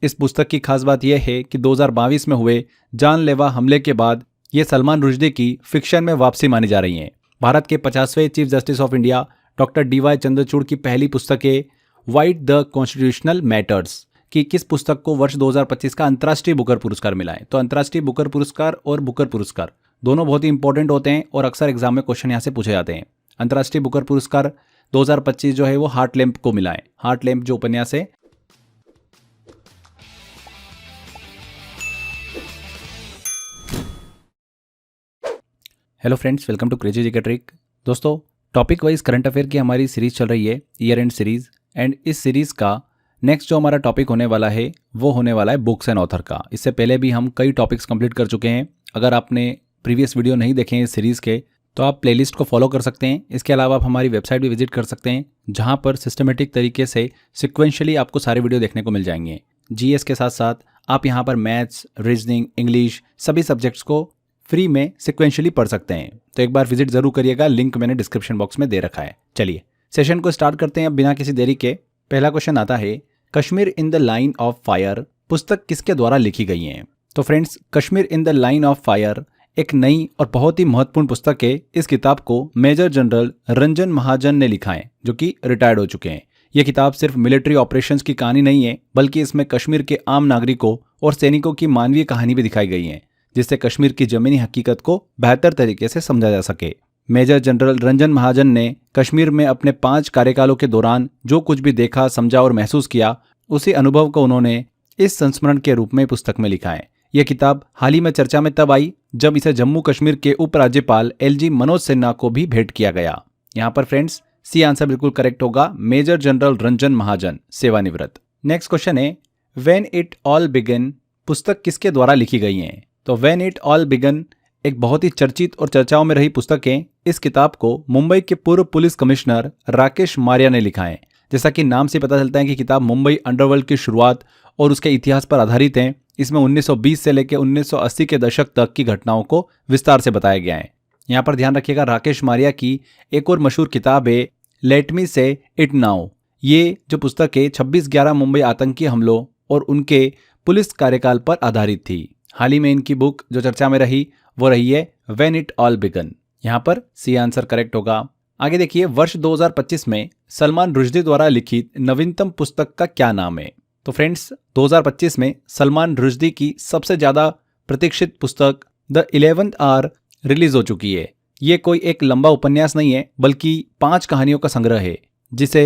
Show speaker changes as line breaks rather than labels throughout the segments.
इस पुस्तक की खास बात यह है कि 2022 में हुए जानलेवा हमले के बाद ये सलमान रुश्दी की फिक्शन में वापसी मानी जा रही हैं। भारत के 50वें chief justice of India doctor DY Chandrachud की पहली पुस्तक है वाइड द कॉन्स्टिट्यूशनल मैटर्स कि किस पुस्तक को वर्ष 2025 का अंतर्राष्ट्रीय बुकर पुरस्कार मिला है। तो अंतर्राष्ट्रीय बुकर पुरस्कार और बुकर पुरस्कार दोनों बहुत ही इंपॉर्टेंट होते हैं और अक्सर एग्जाम में क्वेश्चन यहाँ से पूछे जाते हैं। अंतर्राष्ट्रीय बुकर पुरस्कार 2025 जो है वो हार्ट लैम्प को मिला है। हार्ट लैम्प जो उपन्यास है hello friends, welcome to crazy GK trick. दोस्तों, टॉपिक वाइज करंट अफेयर की हमारी सीरीज चल रही है, ईयर एंड सीरीज। एंड इस सीरीज का नेक्स्ट जो हमारा टॉपिक होने वाला है वो होने वाला है बुक्स एंड ऑथर का। इससे पहले भी हम कई टॉपिक्स कंप्लीट कर चुके हैं। अगर आपने प्रीवियस वीडियो नहीं देखे हैं इस सीरीज़ के तो आप प्लेलिस्ट को फॉलो कर सकते हैं। इसके अलावा आप हमारी वेबसाइट भी विजिट कर सकते हैं जहां पर सिस्टमेटिक तरीके से सिक्वेंशली आपको सारे वीडियो देखने को मिल जाएंगे। जीएस के साथ साथ आप यहां पर मैथ्स, रीजनिंग, इंग्लिश सभी सब्जेक्ट्स को फ्री में सिक्वेंशली पढ़ सकते हैं। तो एक बार विजिट जरूर करिएगा, लिंक मैंने डिस्क्रिप्शन बॉक्स में दे रखा है। चलिए सेशन को स्टार्ट करते हैं अब बिना किसी देरी के। पहला क्वेश्चन आता है, Kashmir in the line of fire पुस्तक किसके द्वारा लिखी गई है? तो friends, Kashmir in the line of fire एक नई और बहुत ही महत्वपूर्ण पुस्तक है। इस किताब को मेजर जनरल रंजन महाजन ने लिखा है जो कि रिटायर्ड हो चुके हैं। यह किताब सिर्फ मिलिट्री ऑपरेशंस की कहानी नहीं है बल्कि इसमें कश्मीर के आम नागरिकों और सैनिकों की मानवीय कहानी भी दिखाई गई है जिससे कश्मीर की जमीनी हकीकत को बेहतर तरीके से समझा जा सके। मेजर जनरल रंजन महाजन ने कश्मीर में अपने 5 कार्यकालों के दौरान जो कुछ भी देखा, समझा और महसूस किया उसी अनुभव को उन्होंने इस संस्मरण के रूप में पुस्तक में लिखा है। यह किताब हाल ही में चर्चा में तब आई जब इसे जम्मू कश्मीर के उपराज्यपाल LG मनोज सिन्हा को भी भेंट किया गया। यहाँ पर फ्रेंड्स सी आंसर बिल्कुल करेक्ट होगा, मेजर जनरल रंजन महाजन, सेवानिवृत्त। नेक्स्ट क्वेश्चन है, व्हेन इट ऑल बिगन पुस्तक किसके द्वारा लिखी गई है? तो व्हेन इट ऑल बिगन एक बहुत ही चर्चित और चर्चाओं में रही पुस्तक है। इस किताब को मुंबई के पूर्व पुलिस कमिश्नर राकेश मारिया ने लिखा है। जैसा कि नाम से पता चलता है कि किताब मुंबई अंडरवर्ल्ड की शुरुआत और उसके इतिहास पर आधारित है। इसमें 1920 से लेकर 1980 के दशक तक की घटनाओं को विस्तार से बताया गया है। यहाँ पर ध्यान रखिएगा, राकेश मारिया की एक और मशहूर किताब है लेट मी से इट नाउ। ये जो पुस्तक है 26/11 मुंबई आतंकी हमलों और उनके पुलिस कार्यकाल पर आधारित थी। हाल ही में इनकी बुक जो चर्चा में रही वो रही है व्हेन इट ऑल बिगन। यहाँ पर सी आंसर करेक्ट होगा। आगे देखिए, वर्ष 2025 में सलमान रुश्दी द्वारा लिखित नवीनतम पुस्तक का क्या नाम है? तो फ्रेंड्स, 2025 में सलमान रुश्दी की सबसे ज्यादा प्रतीक्षित पुस्तक द 11th आवर रिलीज हो चुकी है। ये कोई एक लंबा उपन्यास नहीं है बल्कि 5 कहानियों का संग्रह है जिसे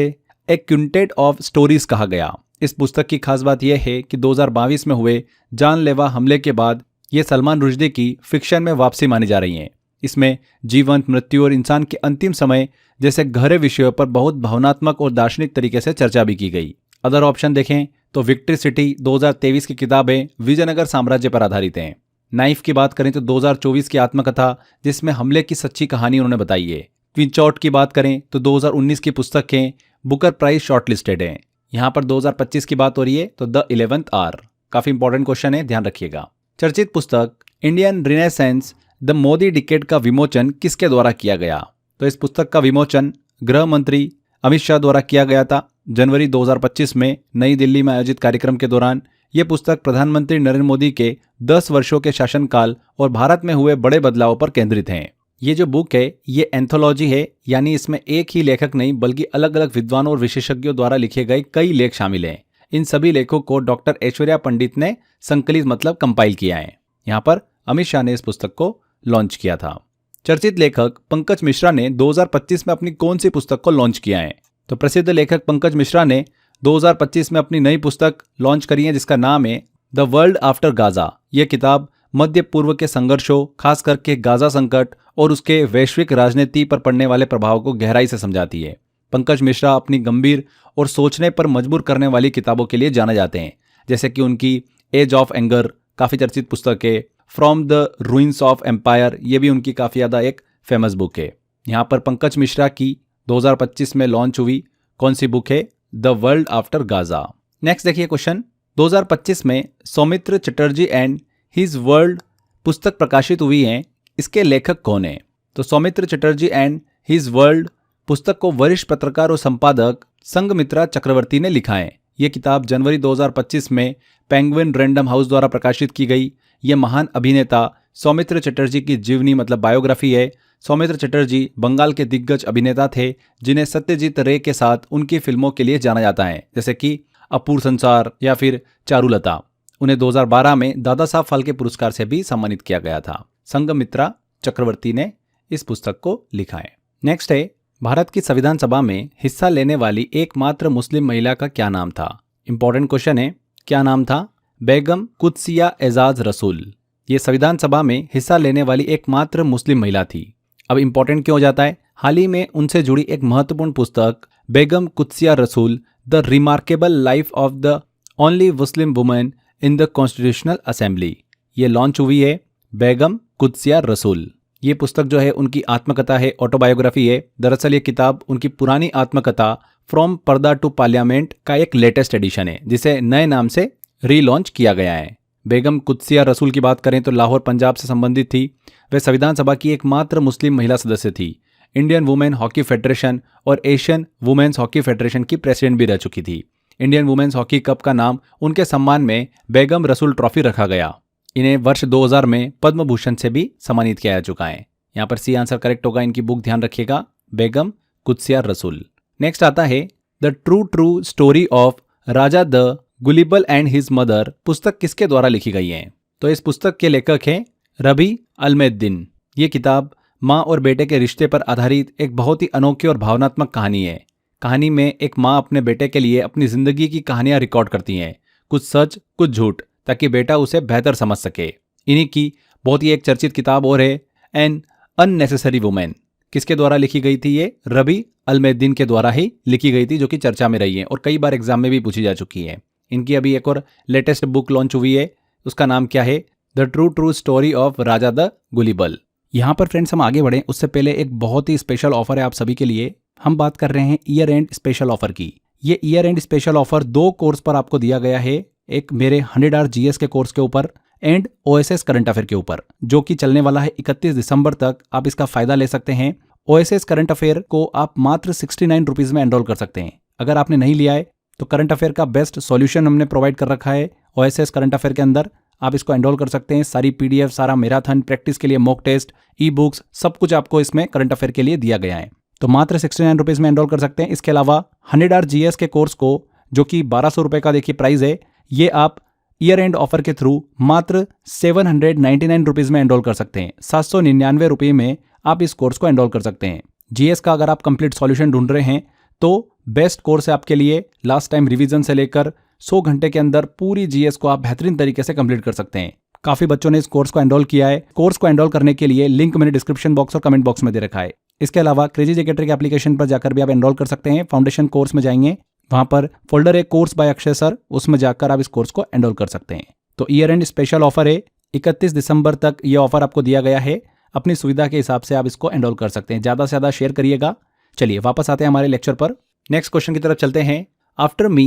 एक क्विंटेट ऑफ स्टोरीज कहा गया। इस पुस्तक की खास बात यह है कि 2022 में हुए जानलेवा हमले के बाद ये सलमान रुश्दी की फिक्शन में वापसी मानी जा रही हैं। इसमें जीवन, मृत्यु और इंसान के अंतिम समय जैसे गहरे विषयों पर बहुत भावनात्मक और दार्शनिक तरीके से चर्चा भी की गई। अदर ऑप्शन देखें तो विक्ट्री सिटी 2023 की किताबें विजयनगर साम्राज्य पर आधारित हैं। नाइफ की बात करें तो 2024 की आत्मकथा जिसमें हमले की सच्ची कहानी उन्होंने बताई है। क्विंचॉट की बात करें तो 2019 की पुस्तकें बुकर प्राइज शॉर्टलिस्टेड हैं। यहाँ पर 2025 की बात हो रही है तो द 11th आवर। काफी इंपॉर्टेंट क्वेश्चन है, ध्यान रखिएगा। चर्चित पुस्तक Indian renaissance the Modi decade का विमोचन किसके द्वारा किया गया? तो इस पुस्तक का विमोचन गृह मंत्री अमित शाह द्वारा किया गया था। जनवरी 2025 में नई दिल्ली में आयोजित कार्यक्रम के दौरान यह पुस्तक प्रधानमंत्री नरेंद्र मोदी के 10 वर्षों के शासनकाल और भारत में हुए बड़े बदलावों पर केंद्रित है। ये जो बुक है ये एंथोलॉजी है, यानी इसमें एक ही लेखक नहीं बल्कि अलग अलग विद्वानों और विशेषज्ञों द्वारा लिखे गए कई लेख शामिल हैं। इन सभी लेखों को डॉक्टर ऐश्वर्या पंडित ने संकलित मतलब कंपाइल किया है। यहाँ पर अमित शाह ने इस पुस्तक को लॉन्च किया था। चर्चित लेखक पंकज मिश्रा ने 2025 में अपनी कौन सी पुस्तक को लॉन्च किया है? तो प्रसिद्ध लेखक पंकज मिश्रा ने 2025 में अपनी नई पुस्तक लॉन्च करी है जिसका नाम है द वर्ल्ड आफ्टर गाजा। यह किताब मध्य पूर्व के संघर्षों, खास करके गाजा संकट और उसके वैश्विक राजनीति पर पड़ने वाले प्रभाव को गहराई से समझाती है। पंकज मिश्रा अपनी गंभीर और सोचने पर मजबूर करने वाली किताबों के लिए जाने जाते हैं, जैसे कि उनकी एज ऑफ एंगर काफ़ी चर्चित पुस्तक है, from the ruins of empire ये भी उनकी काफ़ी ज़्यादा एक फेमस बुक है। यहाँ पर पंकज मिश्रा की 2025 में लॉन्च हुई कौन सी बुक है? The world after Gaza. Next देखिए क्वेश्चन, 2025 में Soumitra Chatterjee and his world पुस्तक प्रकाशित हुई है, इसके लेखक कौन है? तो Soumitra Chatterjee and his world पुस्तक को वरिष्ठ पत्रकार और संपादक संघमित्रा चक्रवर्ती ने लिखा है। ये किताब जनवरी 2025 में पेंगुइन रैंडम हाउस द्वारा प्रकाशित की गई। ये महान अभिनेता सौमित्र चटर्जी की जीवनी मतलब बायोग्राफी है। सौमित्र चटर्जी बंगाल के दिग्गज अभिनेता थे जिन्हें सत्यजीत रे के साथ उनकी फिल्मों के लिए जाना जाता है, जैसे कि अपूर संसार या फिर चारुलता। उन्हें 2012 में दादा साहब फाल्के पुरस्कार से भी सम्मानित किया गया था। संघमित्रा चक्रवर्ती ने इस पुस्तक को लिखा है। नेक्स्ट है, भारत की संविधान सभा में हिस्सा लेने वाली एकमात्र मुस्लिम महिला का क्या नाम था? इंपॉर्टेंट क्वेश्चन है, क्या नाम था? बेगम कुद्सिया एजाज रसूल। ये संविधान सभा में हिस्सा लेने वाली एकमात्र मुस्लिम महिला थी। अब इंपॉर्टेंट क्यों हो जाता है? हाल ही में उनसे जुड़ी एक महत्वपूर्ण पुस्तक बेगम कुद्सिया रसूल the remarkable life of the only Muslim women in the constitutional assembly, ये लॉन्च हुई है। बेगम कुद्सिया रसूल, ये पुस्तक जो है उनकी आत्मकथा है, ऑटोबायोग्राफी है। दरअसल ये किताब उनकी पुरानी आत्मकथा फ्रॉम पर्दा टू पार्लियामेंट का एक लेटेस्ट एडिशन है, जिसे नए नाम से रीलॉन्च किया गया है। बेगम कुद्सिया रसूल की बात करें तो लाहौर पंजाब से संबंधित थी। वे संविधान सभा की एकमात्र मुस्लिम महिला सदस्य थी। इंडियन वुमेन हॉकी फेडरेशन और एशियन वुमेन्स हॉकी फेडरेशन की प्रेसिडेंट भी रह चुकी थी। इंडियन वुमेन्स हॉकी कप का नाम उनके सम्मान में बेगम रसूल ट्रॉफी रखा गया। इन्हें वर्ष 2000 में पद्म भूषण से भी सम्मानित किया जा चुका है। यहाँ पर सी आंसर करेक्ट होगा। इनकी बुक ध्यान रखिएगा, बेगम कुद्सिया रसूल। नेक्स्ट आता है the true story of Raja the गुलिबल and his mother. पुस्तक किसके द्वारा लिखी गई है? तो इस पुस्तक के लेखक हैं रबी अलमैद्दीन। ये किताब माँ और बेटे के रिश्ते पर आधारित एक बहुत ही अनोखी और भावनात्मक कहानी है। कहानी में एक माँ अपने बेटे के लिए अपनी जिंदगी की कहानियां रिकॉर्ड करती हैं, कुछ सच कुछ झूठ, ताकि बेटा उसे बेहतर समझ सके। इन्हीं की बहुत ही एक चर्चित किताब और है एन अननेसेसरी वुमेन। किसके द्वारा लिखी गई थी? ये रबी अलमैद्दीन के द्वारा ही लिखी गई थी, जो कि चर्चा में रही है और कई बार एग्जाम में भी पूछी जा चुकी है। इनकी अभी एक और लेटेस्ट बुक लॉन्च हुई है, उसका नाम क्या है? The true story of Raja the गुलिबल। यहाँ पर फ्रेंड्स हम आगे बढ़ें उससे पहले एक बहुत ही स्पेशल ऑफर है आप सभी के लिए। हम बात कर रहे हैं ईयर एंड स्पेशल ऑफर की। ये year and special offer 2 course पर आपको दिया गया है, एक मेरे 100 आवर जीएस के कोर्स के ऊपर एंड ओएसएस करंट अफेयर के ऊपर, जो कि चलने वाला है 31 दिसंबर तक। आप इसका फायदा ले सकते हैं। ओएसएस करंट अफेयर को आप मात्र 69 रुपीज में एनरोल कर सकते हैं। अगर आपने नहीं लिया है तो करंट अफेयर का बेस्ट सॉल्यूशन हमने प्रोवाइड कर रखा है ओएसएस करंट अफेयर के अंदर। आप इसको एनरोल कर सकते हैं। सारी पीडीएफ, सारा मैराथन, प्रैक्टिस के लिए मॉक टेस्ट, ई बुक्स, सब कुछ आपको इसमें करंट अफेयर के लिए दिया गया है। तो मात्र 69 रुपीज में एनरोल कर सकते हैं। इसके अलावा 100 आवर जीएस के कोर्स को, जो कि 1200 रुपए का देखिए प्राइस है, ये आप ईयर एंड ऑफर के थ्रू मात्र 799 रुपीज में एनरोल कर सकते हैं। 799 रुपये में आप इस कोर्स को एनरोल कर सकते हैं। जीएस का अगर आप कंप्लीट सॉल्यूशन ढूंढ रहे हैं तो बेस्ट कोर्स है आपके लिए। लास्ट टाइम रिवीजन से लेकर 100 घंटे के अंदर पूरी जीएस को आप बेहतरीन तरीके से कंप्लीट कर सकते हैं। काफी बच्चों ने इस कोर्स को एनरोल किया है। कोर्स को एनरोल करने के लिए लिंक मैंने डिस्क्रिप्शन बॉक्स और कमेंट बॉक्स में दे रखा है। इसके अलावा क्रेजी जीके ट्रिक एप्लीकेशन पर जाकर भी आप एनरोल कर सकते हैं। फाउंडेशन कोर्स में जाएंगे, वहां पर फोल्डर है कोर्स बाय अक्षय सर, उसमें जाकर आप इस कोर्स को एनरोल कर सकते हैं। तो ईयर एंड स्पेशल ऑफर है, 31 दिसंबर तक ये ऑफर आपको दिया गया है। अपनी सुविधा के हिसाब से आप इसको एनरोल कर सकते हैं। ज्यादा से ज्यादा शेयर करिएगा। चलिए वापस आते हैं हमारे लेक्चर पर। नेक्स्ट क्वेश्चन की तरफ चलते हैं। After me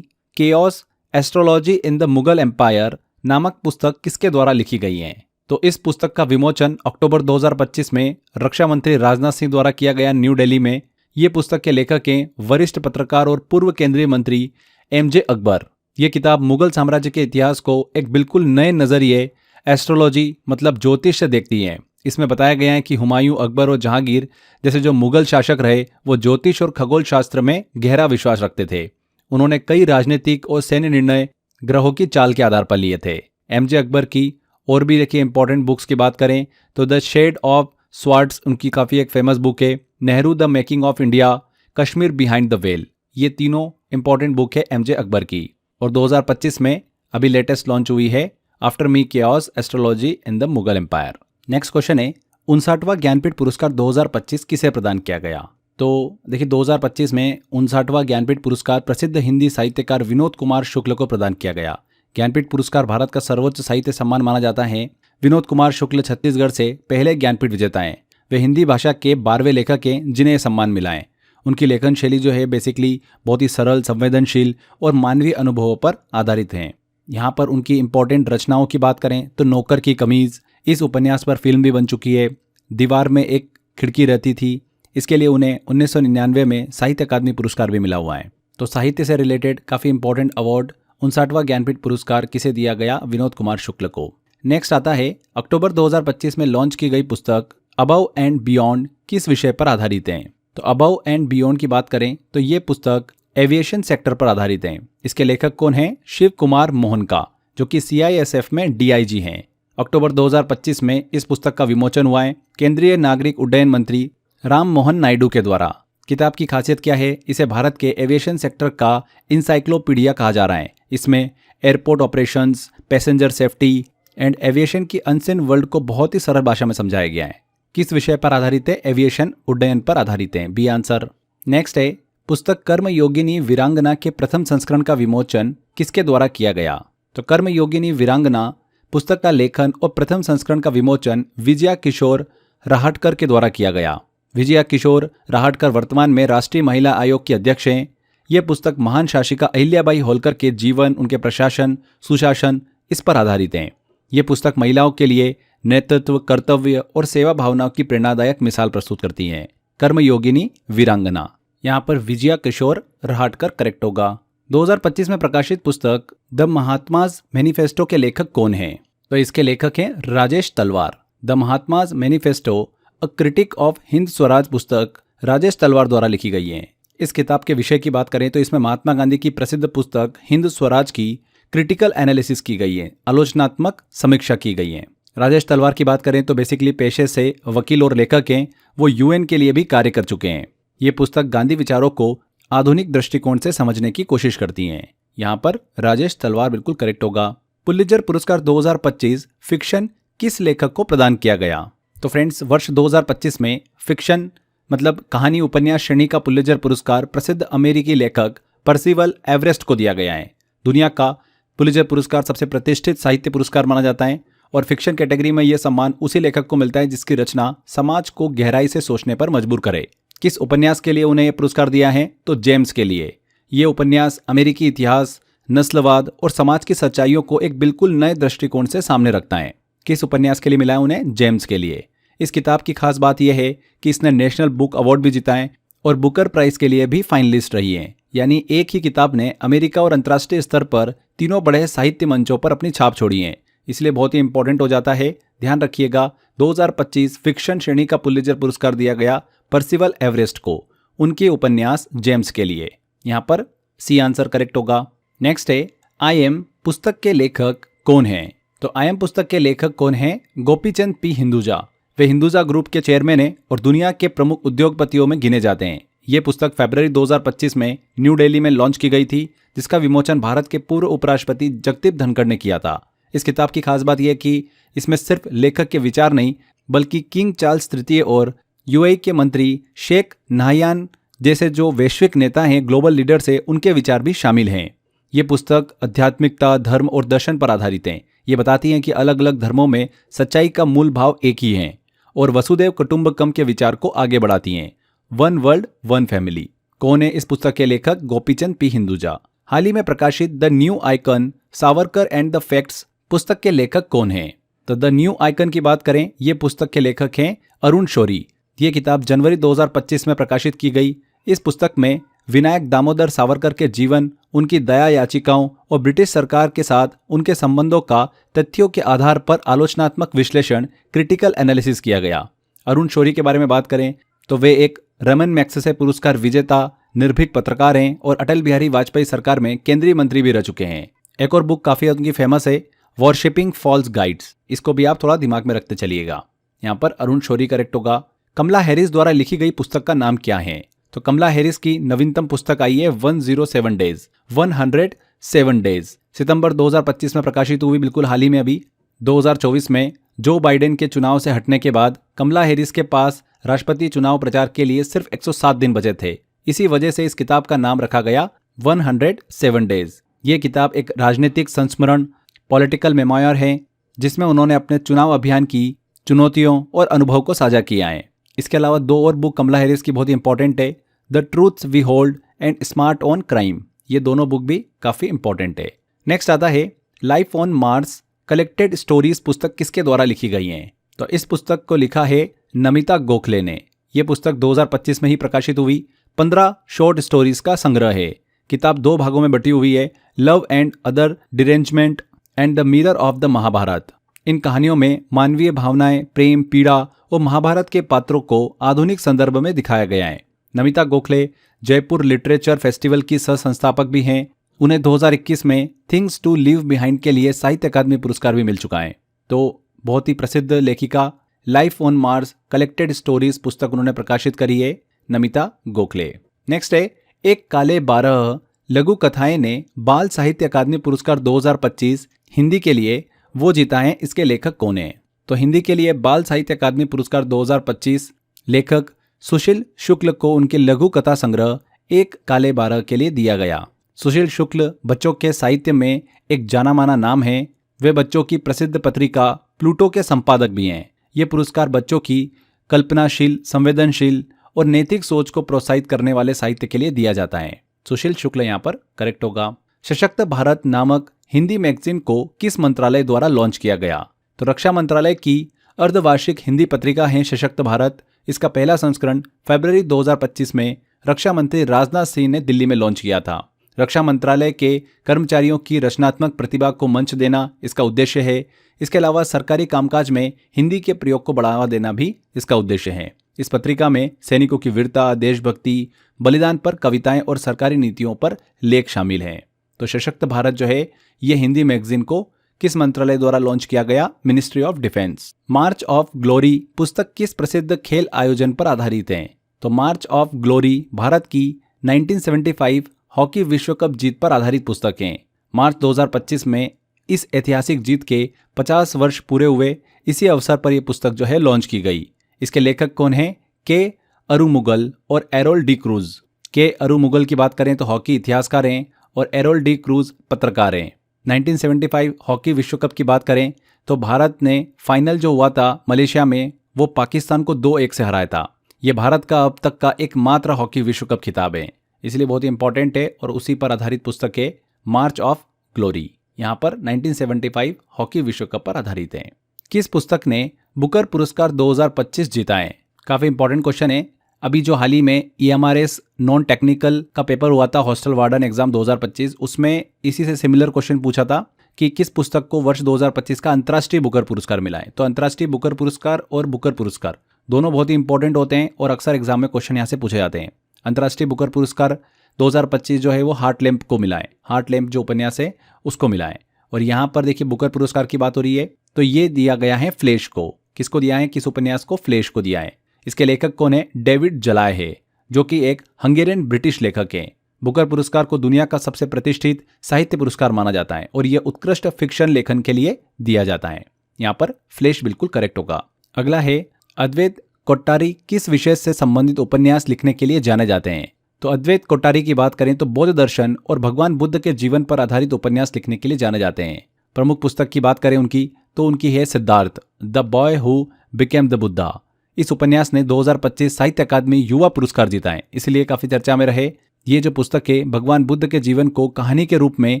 chaos astrology in the Mughal empire नामक पुस्तक किसके द्वारा लिखी गई है? तो इस पुस्तक का विमोचन अक्टूबर 2025 में रक्षा मंत्री राजनाथ सिंह द्वारा किया गया न्यू दिल्ली में। ये पुस्तक के लेखक हैं वरिष्ठ पत्रकार और पूर्व केंद्रीय मंत्री एमजे अकबर। ये किताब मुगल साम्राज्य के इतिहास को एक बिल्कुल नए नजरिए एस्ट्रोलॉजी मतलब ज्योतिष से देखती है। इसमें बताया गया है कि हुमायूं, अकबर और जहांगीर जैसे जो मुगल शासक रहे वो ज्योतिष और खगोल शास्त्र में गहरा विश्वास रखते थे। उन्होंने कई राजनीतिक और सैन्य निर्णय ग्रहों की चाल के आधार पर लिए थे। एमजे अकबर की और भी देखिए इंपॉर्टेंट बुक्स की बात करें तो द शेड ऑफ स्वार्ड्स उनकी काफ़ी एक फेमस बुक है। Nehru the making of India, Kashmir behind the veil, ये तीनों इंपॉर्टेंट बुक है एमजे अकबर की। और 2025 में अभी लेटेस्ट लॉन्च हुई है after me chaos astrology in the Mughal empire. Next question है 59वां ज्ञानपीठ पुरस्कार 2025 किसे प्रदान किया गया? तो देखिए 2025 में 59वां ज्ञानपीठ पुरस्कार प्रसिद्ध हिंदी साहित्यकार विनोद कुमार शुक्ल को प्रदान किया गया। ज्ञानपीठ पुरस्कार भारत का सर्वोच्च साहित्य सम्मान माना जाता है। विनोद कुमार शुक्ल छत्तीसगढ़ से पहले ज्ञानपीठ विजेता हैं। वे हिंदी भाषा के 12वें लेखक हैं जिन्हें यह सम्मान मिला है। उनकी लेखन शैली जो है बेसिकली बहुत ही सरल, संवेदनशील और मानवीय अनुभवों पर आधारित हैं। यहाँ पर उनकी इंपॉर्टेंट रचनाओं की बात करें तो नौकर की कमीज, इस उपन्यास पर फिल्म भी बन चुकी है। दीवार में एक खिड़की रहती थी, इसके लिए उन्हें 1999 में साहित्य अकादमी पुरस्कार भी मिला हुआ है। तो साहित्य से रिलेटेड काफ़ी इंपॉर्टेंट अवार्ड 59वां ज्ञानपीठ पुरस्कार किसे दिया गया? विनोद कुमार शुक्ल को। नेक्स्ट आता है अक्टूबर 2025 में लॉन्च की गई पुस्तक अबव एंड बियॉन्ड किस विषय पर आधारित है? तो अबव एंड बियॉन्ड की बात करें तो ये पुस्तक एविएशन सेक्टर पर आधारित है। इसके लेखक कौन हैं? शिव कुमार मोहनका, जो कि CISF में DIG हैं। अक्टूबर 2025 में इस पुस्तक का विमोचन हुआ है केंद्रीय नागरिक उड्डयन मंत्री राम मोहन नायडू के द्वारा। किताब की खासियत क्या है? इसे भारत के एविएशन सेक्टर का इंसाइक्लोपीडिया कहा जा रहा है। इसमें airport operations, passenger safety and aviation की अनसीन वर्ल्ड को बहुत ही सरल भाषा में समझाया गया है। किस विषय पर आधारित है? एविएशन उड्डयन पर आधारित है। B answer. नेक्स्ट है पुस्तक कर्मयोगिनी वीरांगना के प्रथम संस्करण का विमोचन किसके द्वारा किया गया? तो कर्मयोगिनी वीरांगना पुस्तक का लेखन और प्रथम संस्करण का विमोचन विजया किशोर राहटकर के द्वारा किया गया। विजया किशोर राहटकर वर्तमान में राष्ट्रीय महिला आयोग की अध्यक्ष हैं। यह पुस्तक महान शासिका अहिल्याबाई होलकर के जीवन, उनके प्रशासन, सुशासन इस पर आधारित है। ये पुस्तक महिलाओं के लिए नेतृत्व, कर्तव्य और सेवा भावनाओं की प्रेरणादायक मिसाल प्रस्तुत करती है। कर्मयोगिनी वीरांगना, यहाँ पर विजया किशोर राहटकर करेक्ट होगा। 2025 में प्रकाशित पुस्तक द महात्माज मैनिफेस्टो के लेखक कौन हैं? तो इसके लेखक हैं Rajesh Talwar. The Mahatma's manifesto a critique of Hind Swaraj पुस्तक राजेश तलवार द्वारा लिखी गई है। इस किताब के विषय की बात करें तो इसमें महात्मा गांधी की प्रसिद्ध पुस्तक हिंद स्वराज की क्रिटिकल एनालिसिस की गई है, आलोचनात्मक समीक्षा की गई है। राजेश तलवार की बात करें तो बेसिकली पेशे से वकील और लेखक हैं। वो UN के लिए भी कार्य कर चुके हैं। ये पुस्तक गांधी विचारों को आधुनिक दृष्टिकोण से समझने की कोशिश करती हैं। यहाँ पर राजेश तलवार बिल्कुल करेक्ट होगा। पुलित्जर पुरस्कार 2025 फिक्शन किस लेखक को प्रदान किया गया? तो फ्रेंड्स, वर्ष 2025 में फिक्शन मतलब कहानी उपन्यास श्रेणी का पुलित्जर पुरस्कार प्रसिद्ध अमेरिकी लेखक पर्सिवल एवरेस्ट को दिया गया है। दुनिया का पुलित्जर पुरस्कार सबसे प्रतिष्ठित साहित्य पुरस्कार माना जाता है और फिक्शन कैटेगरी में यह सम्मान उसी लेखक को मिलता है जिसकी रचना समाज को गहराई से सोचने पर मजबूर करे। किस उपन्यास के लिए उन्हें यह पुरस्कार दिया है? तो जेम्स के लिए। ये उपन्यास अमेरिकी इतिहास, नस्लवाद और समाज की सच्चाइयों को एक बिल्कुल नए दृष्टिकोण से सामने रखता है। किस उपन्यास के लिए मिला है उन्हें? जेम्स के लिए। इस किताब की खास बात यह है कि इसने नेशनल बुक अवार्ड भी जीता है और बुकर प्राइज के लिए भी फाइनलिस्ट रही है। यानी एक ही किताब ने अमेरिका और अंतर्राष्ट्रीय स्तर पर तीनों बड़े साहित्य मंचों पर अपनी छाप छोड़ी है, इसलिए बहुत ही इंपॉर्टेंट हो जाता है। ध्यान रखिएगा, 2025 फिक्शन श्रेणी का पुलित्जर पुरस्कार दिया गया पर्सिवल एवरेस्ट को उनके उपन्यास जेम्स के लिए। यहाँ पर सी आंसर करेक्ट होगा। नेक्स्ट है आई एम पुस्तक के लेखक कौन हैं? तो आई एम पुस्तक के लेखक कौन हैं? गोपीचंद P हिंदुजा। वे हिंदुजा ग्रुप के चेयरमैन हैं और दुनिया के प्रमुख उद्योगपतियों में गिने जाते हैं। ये पुस्तक फरवरी 2025 में न्यू दिल्ली में लॉन्च की गई थी, जिसका विमोचन भारत के पूर्व उपराष्ट्रपति जगदीप धनखड़ ने किया था। इस किताब की खास बात यह कि इसमें सिर्फ लेखक के विचार नहीं बल्कि किंग चार्ल्स तृतीय और UAE के मंत्री शेख नाहयान जैसे जो वैश्विक नेता हैं, ग्लोबल लीडर्स हैं, उनके विचार भी शामिल हैं। ये पुस्तक आध्यात्मिकता, धर्म और दर्शन पर आधारित है। ये बताती हैं कि अलग अलग धर्मों में सच्चाई का मूल भाव एक ही है और वसुदेव कुटुंबकम के विचार को आगे बढ़ाती हैं। One world one family. कौन है इस पुस्तक के लेखक? गोपीचंद P हिंदुजा। हाल ही में प्रकाशित the new icon Savarkar and the facts पुस्तक के लेखक कौन हैं? तो द न्यू आइकन की बात करें, ये पुस्तक के लेखक हैं अरुण शौरी। ये किताब जनवरी 2025 में प्रकाशित की गई। इस पुस्तक में विनायक दामोदर सावरकर के जीवन, उनकी दया याचिकाओं और ब्रिटिश सरकार के साथ उनके संबंधों का तथ्यों के आधार पर आलोचनात्मक विश्लेषण, क्रिटिकल एनालिसिस किया गया। अरुण शौरी के बारे में बात करें तो वे एक रमन मैग्सेसे पुरस्कार विजेता, निर्भीक पत्रकार हैं और अटल बिहारी वाजपेयी सरकार में केंद्रीय मंत्री भी रह चुके हैं। एक और बुक काफ़ी उनकी फेमस है, वॉरशिपिंग फॉल्स गाइड्स। इसको भी आप थोड़ा दिमाग में रखते चलिएगा। यहाँ पर अरुण शौरी करेक्ट होगा। कमला हैरिस द्वारा लिखी गई पुस्तक का नाम क्या है? तो कमला हैरिस की नवीनतम पुस्तक आई है 107 डेज। सितंबर 2025 में प्रकाशित हुई, बिल्कुल हाल ही में। अभी 2024 में जो बाइडेन के चुनाव से हटने के बाद कमला हैरिस के पास राष्ट्रपति चुनाव प्रचार के लिए सिर्फ 107 दिन बचे थे। इसी वजह से इस किताब का नाम रखा गया 107 डेज। ये किताब एक राजनीतिक संस्मरण, पॉलिटिकल मेमोयर है, जिसमें उन्होंने अपने चुनाव अभियान की चुनौतियों और अनुभव को साझा किया है। इसके अलावा दो और बुक कमला हैरिस की बहुत ही इंपॉर्टेंट है, the truths we hold and smart on crime. ये दोनों बुक भी काफ़ी इंपॉर्टेंट है। नेक्स्ट आता है life on Mars collected stories पुस्तक किसके द्वारा लिखी गई है? तो इस पुस्तक को लिखा है नमिता गोखले ने। यह पुस्तक 2025 में ही प्रकाशित हुई 15 शॉर्ट स्टोरीज का संग्रह है। किताब 2 भागों में बटी हुई है, love and other derangement and the mirror of the Mahabharata. इन कहानियों में मानवीय भावनाएं, प्रेम, पीड़ा और महाभारत के पात्रों को आधुनिक संदर्भ में दिखाया गया है। नमिता गोखले जयपुर लिटरेचर फेस्टिवल की सह संस्थापक भी हैं। उन्हें 2021 में थिंग्स टू लिव बिहाइंड के लिए साहित्य अकादमी पुरस्कार भी मिल चुका है। तो बहुत ही प्रसिद्ध लेखिका life on Mars collected stories पुस्तक उन्होंने प्रकाशित करी है, नमिता गोखले। नेक्स्ट है एक काले 12 लघु कथाएं ने बाल साहित्य अकादमी पुरस्कार 2025 हिंदी के लिए वो जीता है, इसके लेखक कौन है? तो हिंदी के लिए बाल साहित्य अकादमी पुरस्कार 2025 लेखक सुशील शुक्ल को उनके लघु कथा संग्रह एक काले 12 के लिए दिया गया। सुशील शुक्ल बच्चों के साहित्य में एक जाना माना नाम है। वे बच्चों की प्रसिद्ध पत्रिका प्लूटो के संपादक भी हैं। ये पुरस्कार बच्चों की कल्पनाशील, संवेदनशील और नैतिक सोच को प्रोत्साहित करने वाले साहित्य के लिए दिया जाता है। सुशील शुक्ल यहाँ पर करेक्ट होगा। सशक्त भारत नामक हिंदी मैगजीन को किस मंत्रालय द्वारा लॉन्च किया गया? तो रक्षा मंत्रालय की अर्धवार्षिक हिंदी पत्रिका है सशक्त भारत। इसका पहला संस्करण फरवरी 2025 में रक्षा मंत्री राजनाथ सिंह ने दिल्ली में लॉन्च किया था। रक्षा मंत्रालय के कर्मचारियों की रचनात्मक प्रतिभा को मंच देना इसका उद्देश्य है। इसके अलावा सरकारी कामकाज में हिंदी के प्रयोग को बढ़ावा देना भी इसका उद्देश्य है। इस पत्रिका में सैनिकों की वीरता, देशभक्ति, बलिदान पर कविताएं और सरकारी नीतियों पर लेख शामिल हैं। तो सशक्त भारत जो है ये हिंदी मैगजीन को किस मंत्रालय द्वारा लॉन्च किया गया? Ministry of defence. March of glory पुस्तक किस प्रसिद्ध खेल आयोजन पर आधारित है? तो मार्च ऑफ ग्लोरी भारत की 1975 हॉकी विश्व कप जीत पर आधारित पुस्तक है। मार्च 2025 में इस ऐतिहासिक जीत के 50 वर्ष पूरे हुए। इसी अवसर पर यह पुस्तक जो है लॉन्च की गई। इसके लेखक कौन है? के अरुमुगल और एरोल डी क्रूज। के अरुमुगल की बात करें तो हॉकी इतिहासकार हैं और एरोल डी क्रूज पत्रकार हैं। 1975 हॉकी विश्व कप की बात करें तो भारत ने फाइनल जो हुआ था मलेशिया में वो पाकिस्तान को 2-1 से हराया था। ये भारत का अब तक का एकमात्र हॉकी विश्व कप खिताब है, इसलिए बहुत ही इंपॉर्टेंट है और उसी पर आधारित पुस्तक है मार्च ऑफ ग्लोरी। यहाँ पर 1975 हॉकी विश्व कप पर आधारित है। किस पुस्तक ने बुकर पुरस्कार 2025 जीता है? काफ़ी इंपॉर्टेंट क्वेश्चन है। अभी जो हाल ही में EMRS नॉन टेक्निकल का पेपर हुआ था हॉस्टल वार्डन एग्जाम 2025, उसमें इसी से सिमिलर क्वेश्चन पूछा था कि किस पुस्तक को वर्ष 2025 का अंतर्राष्ट्रीय बुकर पुरस्कार मिला है। तो अंतर्राष्ट्रीय बुकर पुरस्कार और बुकर पुरस्कार दोनों बहुत ही इंपॉर्टेंट होते हैं और अक्सर एग्जाम में क्वेश्चन यहाँ से पूछे जाते हैं। अंतर्राष्ट्रीय बुकर पुरस्कार 2025 जो है वो हार्ट लैम्प को मिला है। हार्ट लैम्प जो उपन्यास है उसको मिला है। और यहाँ पर देखिए बुकर पुरस्कार की बात हो रही है तो ये दिया गया है फ्लैश को। किसको दिया है? किस उपन्यास को? फ्लैश को दिया है। इसके लेखक कौन है? डेविड जलाय है, जो कि एक हंगेरियन ब्रिटिश लेखक है। बुकर पुरस्कार को दुनिया का सबसे प्रतिष्ठित साहित्य पुरस्कार माना जाता है और यह उत्कृष्ट फिक्शन लेखन के लिए दिया जाता है। यहाँ पर फ्लैश बिल्कुल करेक्ट होगा। अगला है अद्वैत कोट्टारी किस विषय से संबंधित उपन्यास लिखने के लिए जाने जाते हैं? तो अद्वैत कोट्टारी की बात करें तो बौद्ध दर्शन और भगवान बुद्ध के जीवन पर आधारित उपन्यास लिखने के लिए जाने जाते हैं। प्रमुख पुस्तक की बात करें उनकी तो उनकी है Siddharth, the boy who became the Buddha. इस उपन्यास ने 2025 साहित्य अकादमी युवा पुरस्कार जीता है, इसलिए काफी चर्चा में रहे। ये जो पुस्तक है भगवान बुद्ध के जीवन को कहानी के रूप में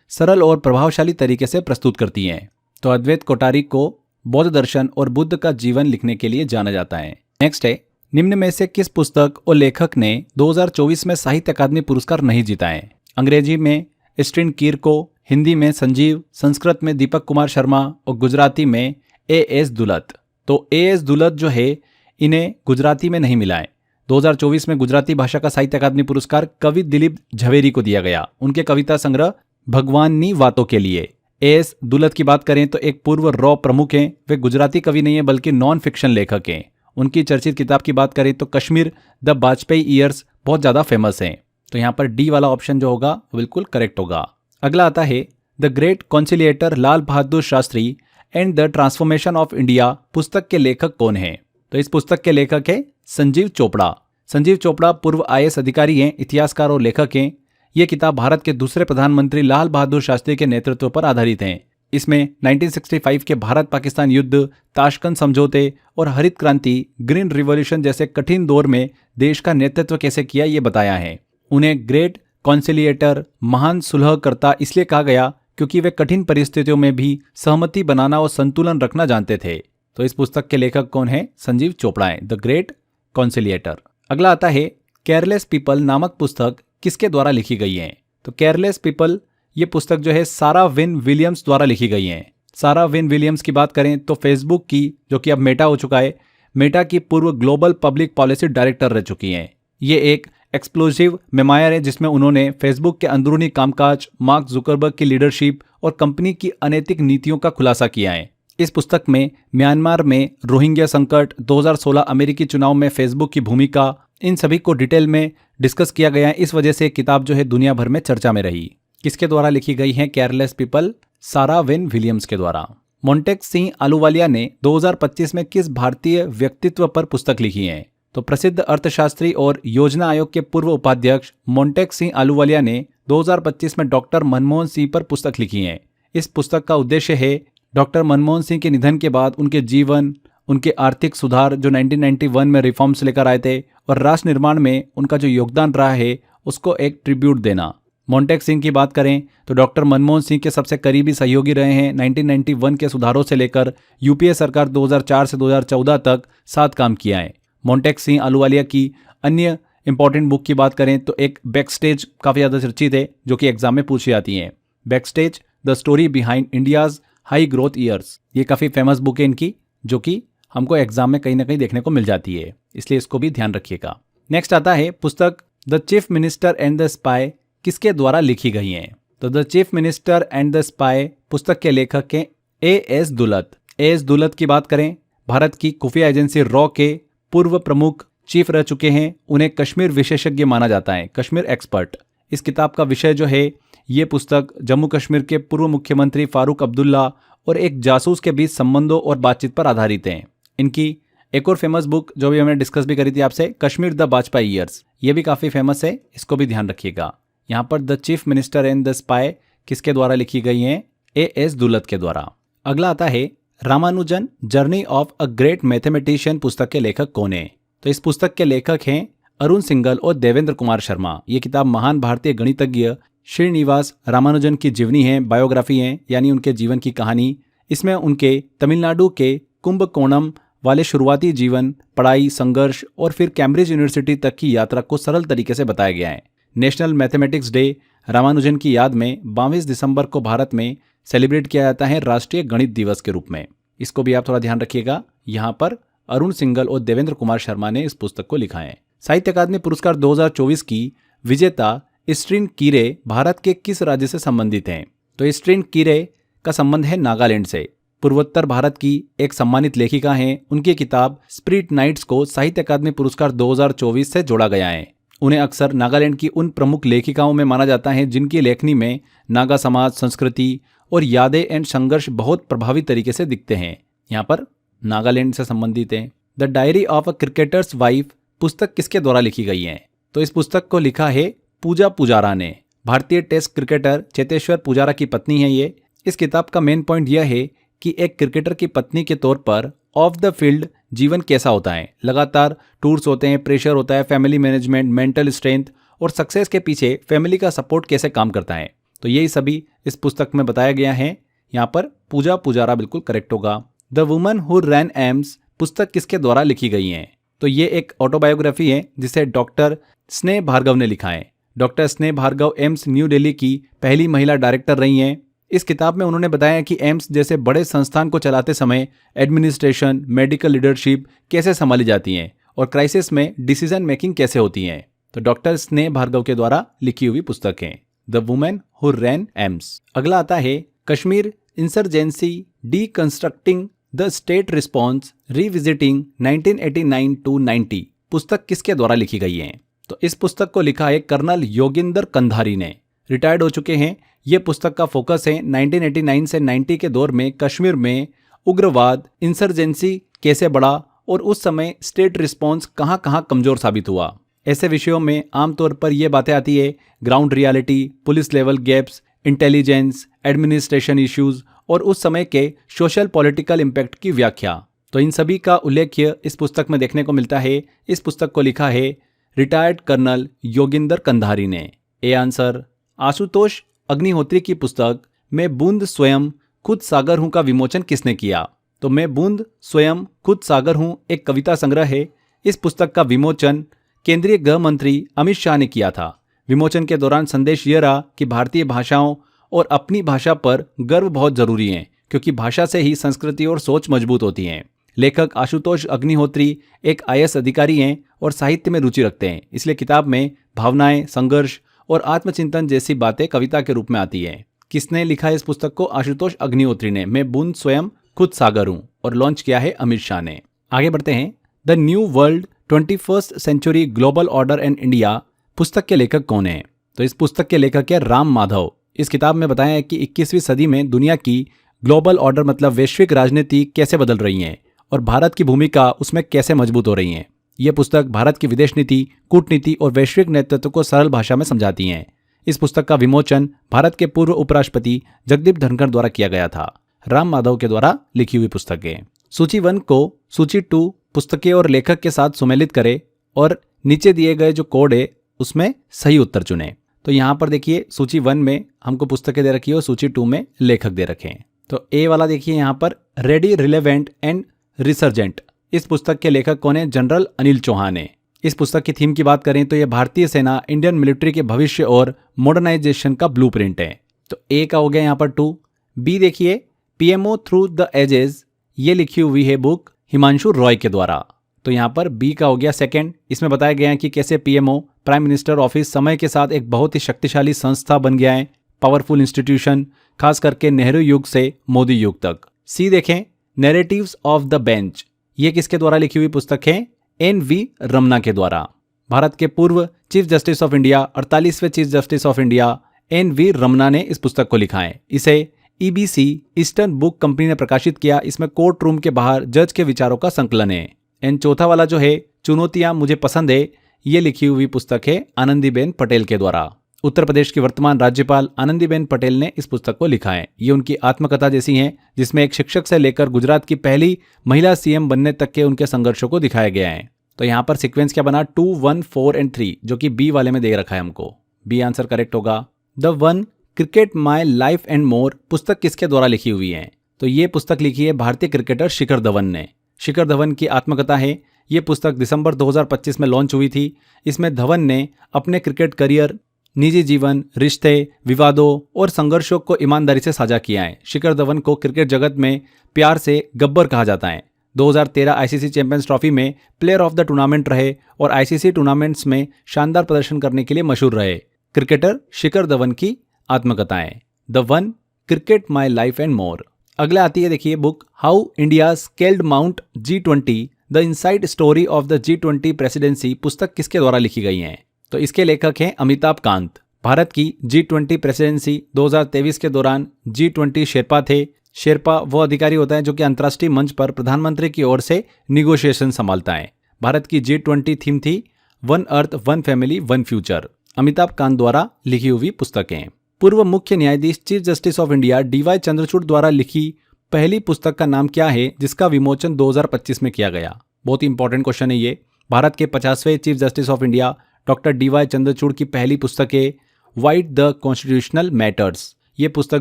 सरल और प्रभावशाली तरीके से प्रस्तुत करती है। तो अद्वैत कोट्टारी को बौद्ध दर्शन और बुद्ध का जीवन लिखने के लिए जाना जाता है। नेक्स्ट है निम्न में से किस पुस्तक और लेखक ने 2024 में साहित्य अकादमी पुरस्कार नहीं जीता है? अंग्रेजी में स्ट्रिन कीर को, हिंदी में संजीव, संस्कृत में दीपक कुमार शर्मा और गुजराती में A.S. दुलत। तो A.S. दुलत जो है इन्हें गुजराती में नहीं मिला है। 2024 में गुजराती भाषा का साहित्य अकादमी पुरस्कार कवि दिलीप झवेरी को दिया गया उनके कविता संग्रह भगवाननी वातों के लिए। A.S. दुलत की बात करें तो एक पूर्व रॉ प्रमुख हैं। वे गुजराती कवि नहीं है बल्कि नॉन फिक्शन लेखक हैं। उनकी चर्चित किताब की बात करें तो कश्मीर द वाजपेयी ईयर्स बहुत ज़्यादा फेमस हैं। तो यहाँ पर डी वाला ऑप्शन जो होगा बिल्कुल करेक्ट होगा। अगला आता है the great conciliator Lal Bahadur Shastri and the transformation of India पुस्तक के लेखक कौन है? तो इस पुस्तक के लेखक है संजीव चोपड़ा। संजीव चोपड़ा पूर्व IAS अधिकारी हैं, इतिहासकार और लेखक हैं। यह किताब भारत के दूसरे प्रधानमंत्री लाल बहादुर शास्त्री के नेतृत्व पर आधारित है। इसमें 1965 के भारत पाकिस्तान युद्ध, ताशकंद समझौते और हरित क्रांति ग्रीन रिवॉल्यूशन जैसे कठिन दौर में देश का नेतृत्व कैसे किया ये बताया है। उन्हें ग्रेट कॉन्सिलिएटर, महान सुलहकर्ता इसलिए कहा गया क्योंकि वे कठिन परिस्थितियों में भी सहमति बनाना और संतुलन रखना जानते थे। तो इस पुस्तक के लेखक कौन है? संजीव चोपड़ा है, द ग्रेट कॉन्सिलिएटर। अगला आता है केयरलेस पीपल नामक पुस्तक किसके द्वारा लिखी गई है? तो केयरलेस पीपल ये पुस्तक जो है सारा विन विलियम्स द्वारा लिखी गई है। सारा विन विलियम्स की बात करें तो फेसबुक की, जो कि अब मेटा हो चुका है, मेटा की पूर्व ग्लोबल पब्लिक पॉलिसी डायरेक्टर रह चुकी हैं। ये एक एक्सप्लोसिव मेमायर है जिसमें उन्होंने फेसबुक के अंदरूनी कामकाज, मार्क जुकरबर्ग की लीडरशिप और कंपनी की अनैतिक नीतियों का खुलासा किया है। इस पुस्तक में म्यांमार में रोहिंग्या संकट, 2016 अमेरिकी चुनाव में फेसबुक की भूमिका, इन सभी को डिटेल में डिस्कस किया गया है। इस वजह से किताब जो है दुनिया भर में चर्चा में रही। किसके द्वारा लिखी गई है केयरलेस पीपल? सारा विन विलियम्स के द्वारा। मोंटेक सिंह आलूवालिया ने 2025 में किस भारतीय व्यक्तित्व पर पुस्तक लिखी है? तो प्रसिद्ध अर्थशास्त्री और योजना आयोग के पूर्व उपाध्यक्ष मोंटेक सिंह आलूवालिया ने 2025 में डॉक्टर मनमोहन सिंह पर पुस्तक लिखी है। इस पुस्तक का उद्देश्य है डॉक्टर मनमोहन सिंह के निधन के बाद उनके जीवन, उनके आर्थिक सुधार जो 1991 में रिफॉर्म्स लेकर आए थे, और राष्ट्र निर्माण में उनका जो योगदान रहा है उसको एक ट्रिब्यूट देना। मोंटेक सिंह की बात करें तो डॉक्टर मनमोहन सिंह के सबसे करीबी सहयोगी रहे हैं। 1991 के सुधारों से लेकर यूपीए सरकार 2004 से 2014 तक साथ काम किया है। मोंटेक सिंह आलूवालिया की अन्य इंपॉर्टेंट बुक की बात करें तो एक बैकस्टेज काफ़ी ज़्यादा चर्चित है, जो कि एग्जाम में पूछी जाती है। Backstage the story behind India's high growth years, ये काफ़ी फेमस बुक है इनकी, जो कि हमको एग्जाम में कहीं ना कहीं देखने को मिल जाती है, इसलिए इसको भी ध्यान रखिएगा। नेक्स्ट आता है पुस्तक the chief minister and the spy किसके द्वारा लिखी गई है? तो the chief minister and the spy पुस्तक के लेखक हैं एएस दुलत। एएस दुलत की बात करें, भारत की खुफिया एजेंसी रॉ के पूर्व प्रमुख चीफ रह चुके हैं। उन्हें कश्मीर विशेषज्ञ माना जाता है, कश्मीर एक्सपर्ट। इस किताब का विषय जो है, ये पुस्तक जम्मू कश्मीर के पूर्व मुख्यमंत्री फारूक अब्दुल्ला और एक जासूस के बीच संबंधों और बातचीत पर आधारित है। इनकी एक और फेमस बुक जो भी हमने डिस्कस भी करी थी आपसे, कश्मीर द वाजपेयी ईयर्स, ये भी काफ़ी फेमस है, इसको भी ध्यान रखिएगा। यहाँ पर the chief minister and the spy किसके द्वारा लिखी गई है? एएस दुलत के द्वारा। अगला आता है Ramanujan journey of a great mathematician पुस्तक के लेखक कौन है? तो इस पुस्तक के लेखक हैं अरुण सिंघल और देवेंद्र कुमार शर्मा। ये किताब महान भारतीय गणितज्ञ श्रीनिवास रामानुजन की जीवनी है, बायोग्राफी है, यानी उनके जीवन की कहानी। इसमें उनके तमिलनाडु के कुंभकोणम वाले शुरुआती जीवन, पढ़ाई, संघर्ष और फिर कैम्ब्रिज यूनिवर्सिटी तक की यात्रा को सरल तरीके से बताया गया है। नेशनल मैथमेटिक्स डे रामानुजन की याद में 22 दिसंबर को भारत में सेलिब्रेट किया जाता है राष्ट्रीय गणित दिवस के रूप में। इसको भी आप थोड़ा ध्यान रखिएगा। यहाँ पर अरुण सिंघल और देवेंद्र कुमार शर्मा ने इस पुस्तक को लिखा है। साहित्य अकादमी पुरस्कार 2024 की विजेता स्ट्रीन कीरे भारत के किस राज्य से संबंधित हैं? तो स्ट्रीन कीरे का संबंध है नागालैंड से। पूर्वोत्तर भारत की एक सम्मानित लेखिका हैं। उनकी किताब स्पिरिट नाइट्स को साहित्य अकादमी पुरस्कार 2024 से जोड़ा गया है। उन्हें अक्सर नागालैंड की उन प्रमुख लेखिकाओं में माना जाता है जिनकी लेखनी में नागा समाज, संस्कृति और यादें एंड संघर्ष बहुत प्रभावी तरीके से दिखते हैं। यहाँ पर नागालैंड से संबंधित है। The diary of a cricketers wife पुस्तक किसके द्वारा लिखी गई है? तो इस पुस्तक को लिखा है पूजा पुजारा ने। भारतीय टेस्ट क्रिकेटर चेतेश्वर पुजारा की पत्नी है ये। इस किताब का मेन पॉइंट यह है कि एक क्रिकेटर की पत्नी के तौर पर ऑफ द फील्ड जीवन कैसा होता है। लगातार टूर्स होते हैं, प्रेशर होता है, फैमिली मैनेजमेंट, मेंटल स्ट्रेंथ और सक्सेस के पीछे फैमिली का सपोर्ट कैसे काम करता है, तो यही सभी इस पुस्तक में बताया गया है। यहाँ पर पूजा पुजारा बिल्कुल करेक्ट होगा। The woman who ran AIIMS पुस्तक किसके द्वारा लिखी गई है? तो ये एक ऑटोबायोग्राफी है जिसे डॉक्टर स्नेह भार्गव ने लिखा है। डॉक्टर स्नेह भार्गव एम्स न्यू दिल्ली की पहली महिला डायरेक्टर रही हैं। इस किताब में उन्होंने बताया कि एम्स जैसे बड़े संस्थान को चलाते समय एडमिनिस्ट्रेशन, मेडिकल लीडरशिप कैसे संभाली जाती हैं और क्राइसिस में डिसीजन मेकिंग कैसे होती है। तो डॉक्टर स्नेह भार्गव के द्वारा लिखी हुई पुस्तक है the women who ran AIIMS. अगला आता है Kashmir insurgency deconstructing the state response revisiting 1989 to 90 पुस्तक किसके द्वारा लिखी गई है? तो इस पुस्तक को लिखा है कर्नल योगिंदर कंधारी ने। रिटायर्ड हो चुके हैं। ये पुस्तक का फोकस है 1989 से 90 के दौर में कश्मीर में उग्रवाद, इंसर्जेंसी कैसे बढ़ा और उस समय स्टेट रिस्पॉन्स कहाँ कहाँ कमजोर साबित हुआ। ऐसे विषयों में आमतौर पर ये बातें आती है ground reality, police level gaps, intelligence, administration issues और उस समय के सोशल पॉलिटिकल इम्पैक्ट की व्याख्या। तो इन सभी का उल्लेख इस पुस्तक में देखने को मिलता है। इस पुस्तक को लिखा है रिटायर्ड कर्नल योगिंदर कंधारी ने। ए आंसर आशुतोष अग्निहोत्री की पुस्तक मैं बूंद स्वयं खुद सागर हूं का विमोचन किसने किया? तो मैं बूंद स्वयं खुद सागर हूं एक कविता संग्रह है। इस पुस्तक का विमोचन केंद्रीय गृह मंत्री अमित शाह ने किया था। विमोचन के दौरान संदेश ये रहा कि भारतीय भाषाओं और अपनी भाषा पर गर्व बहुत जरूरी है, क्योंकि भाषा से ही संस्कृति और सोच मजबूत होती है। लेखक आशुतोष अग्निहोत्री एक आईएएस अधिकारी हैं और साहित्य में रुचि रखते हैं, इसलिए किताब में भावनाएं, संघर्ष और आत्मचिंतन जैसी बातें कविता के रूप में आती है। किसने लिखा है इस पुस्तक को? आशुतोष अग्निहोत्री ने। मैं बूंद स्वयं खुद सागर हूं, और लॉन्च किया है अमित शाह ने। आगे बढ़ते हैं। The new world 21st century global order and India पुस्तक के लेखक कौन है? तो इस पुस्तक के लेखक है राम माधव। इस किताब में बताया है कि 21वीं सदी में दुनिया की ग्लोबल ऑर्डर मतलब वैश्विक राजनीति कैसे बदल रही है और भारत की भूमिका उसमें कैसे मजबूत हो रही है। यह पुस्तक भारत की विदेश नीति, कूटनीति और वैश्विक नेतृत्व को सरल भाषा में समझाती है। इस पुस्तक का विमोचन भारत के पूर्व उपराष्ट्रपति जगदीप धनखड़ द्वारा किया गया था। राम माधव के द्वारा लिखी हुई पुस्तक है। सूची 1 को सूची 2 पुस्तकें और लेखक के साथ सुमेलित करें और नीचे दिए गए जो कोड है उसमें सही उत्तर चुनें। तो यहाँ पर देखिए सूची 1 में हमको पुस्तकें दे रखी है और सूची 2 में लेखक दे रखे हैं। तो ए वाला देखिए यहाँ पर रेडी, रिलेवेंट एंड रिसर्जेंट। इस पुस्तक के लेखक कौन है? जनरल अनिल चौहान है। इस पुस्तक की थीम की बात करें तो यह भारतीय सेना, इंडियन मिलिट्री के भविष्य और मॉडर्नाइजेशन का ब्लूप्रिंट है। तो ए का हो गया यहाँ पर 2। बी देखिए पीएमओ थ्रू द एजेस, ये लिखी हुई है बुक हिमांशु रॉय के द्वारा। तो यहाँ पर बी का हो गया 2nd। इसमें बताया गया है कि कैसे पीएमओ, प्राइम मिनिस्टर ऑफिस, समय के साथ एक बहुत ही शक्तिशाली संस्था बन गया है, पावरफुल इंस्टीट्यूशन, खास करके नेहरू युग से मोदी युग तक। सी देखें नैरेटिव्स ऑफ द बेंच, ये किसके द्वारा लिखी हुई पुस्तक है? NV रमना के द्वारा। भारत के पूर्व चीफ जस्टिस ऑफ इंडिया, 48वें chief justice of India NV Ramana ने इस पुस्तक को लिखा है। इसे EBC ईस्टर्न बुक कंपनी ने प्रकाशित किया। इसमें कोर्ट रूम के बाहर जज के विचारों का संकलन है। एंड चौथा वाला जो है चुनौतियां मुझे पसंद है, ये लिखी हुई पुस्तक है आनंदीबेन पटेल के द्वारा। उत्तर प्रदेश की वर्तमान राज्यपाल आनंदीबेन पटेल ने इस पुस्तक को लिखा है। ये उनकी आत्मकथा जैसी है, जिसमें एक शिक्षक से लेकर गुजरात की पहली महिला CM बनने तक के उनके संघर्षों को दिखाया गया है। तो यहाँ पर सीक्वेंस क्या बना? 2, 1, 4 एंड 3, जो कि बी वाले में दे रखा है हमको। बी आंसर करेक्ट होगा। The 1 cricket my life and मोर पुस्तक किसके द्वारा लिखी हुई है? तो ये पुस्तक लिखी है भारतीय क्रिकेटर शिखर धवन ने। शिखर धवन की आत्मकथा है। ये पुस्तक दिसंबर 2025 में लॉन्च हुई थी। इसमें धवन ने अपने क्रिकेट करियर, निजी जीवन, रिश्ते, विवादों और संघर्षों को ईमानदारी से साझा किया है। शिखर धवन को क्रिकेट जगत में प्यार से गब्बर कहा जाता है। 2013 आईसीसी चैंपियंस ट्रॉफी में प्लेयर ऑफ द टूर्नामेंट रहे और आईसीसी टूर्नामेंट्स में शानदार प्रदर्शन करने के लिए मशहूर रहे। क्रिकेटर शिखर धवन की आत्मकथाएं। The 1 cricket my life and more. अगला आती है देखिए book how India scaled mount G20 the inside story of the G20 presidency. पुस्तक किसके द्वारा लिखी गई है? तो इसके लेखक हैं अमिताभ कांत। भारत की G20 प्रेसिडेंसी 2023 के दौरान G20 शेरपा थे। शेरपा वो अधिकारी होता है जो कि अंतर्राष्ट्रीय मंच पर प्रधानमंत्री की ओर से निगोशिएशन संभालता है। भारत की G20 थीम थी one earth, one family, one future. Amitabh Kant द्वारा लिखी हुई पुस्तकें। पूर्व मुख्य न्यायाधीश chief justice of India DY Chandrachud द्वारा लिखी पहली पुस्तक का नाम क्या है जिसका विमोचन 2025 में किया गया? बहुत ही इंपॉर्टेंट क्वेश्चन है ये। भारत के 50वें chief justice of India doctor DY Chandrachud की पहली पुस्तक है वाइट द कॉन्स्टिट्यूशनल मैटर्स। ये पुस्तक